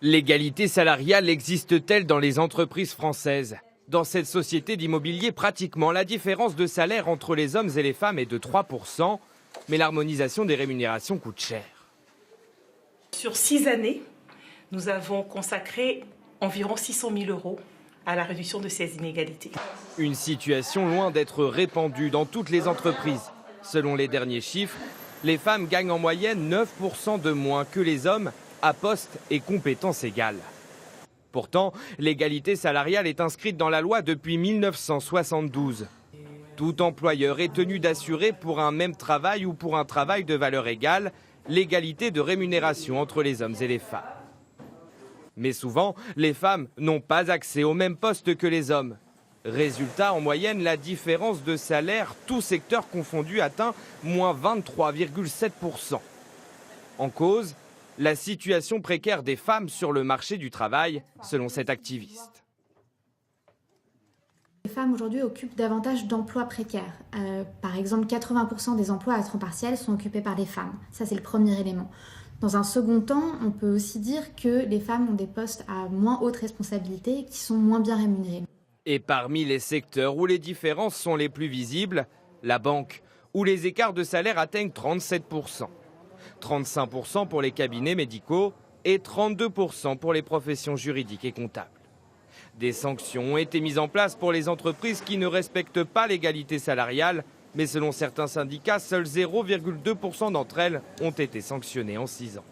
L'égalité salariale existe-t-elle dans les entreprises françaises? Dans cette société d'immobilier, pratiquement la différence de salaire entre les hommes et les femmes est de 3%, mais l'harmonisation des rémunérations coûte cher. Sur 6 années, nous avons consacré environ 600 000 € à la réduction de ces inégalités. Une situation loin d'être répandue dans toutes les entreprises. Selon les derniers chiffres, les femmes gagnent en moyenne 9% de moins que les hommes à poste et compétences égales. Pourtant, l'égalité salariale est inscrite dans la loi depuis 1972. Tout employeur est tenu d'assurer pour un même travail ou pour un travail de valeur égale l'égalité de rémunération entre les hommes et les femmes. Mais souvent, les femmes n'ont pas accès au même poste que les hommes. Résultat, en moyenne, la différence de salaire, tous secteurs confondus, atteint moins 23,7%. En cause, la situation précaire des femmes sur le marché du travail, selon cet activiste. Les femmes aujourd'hui occupent davantage d'emplois précaires. Par exemple, 80% des emplois à temps partiel sont occupés par les femmes. Ça, c'est le premier élément. Dans un second temps, on peut aussi dire que les femmes ont des postes à moins haute responsabilité et qui sont moins bien rémunérés. Et parmi les secteurs où les différences sont les plus visibles, la banque, où les écarts de salaire atteignent 37%. 35% pour les cabinets médicaux et 32% pour les professions juridiques et comptables. Des sanctions ont été mises en place pour les entreprises qui ne respectent pas l'égalité salariale, mais selon certains syndicats, seuls 0,2% d'entre elles ont été sanctionnées en 6 ans.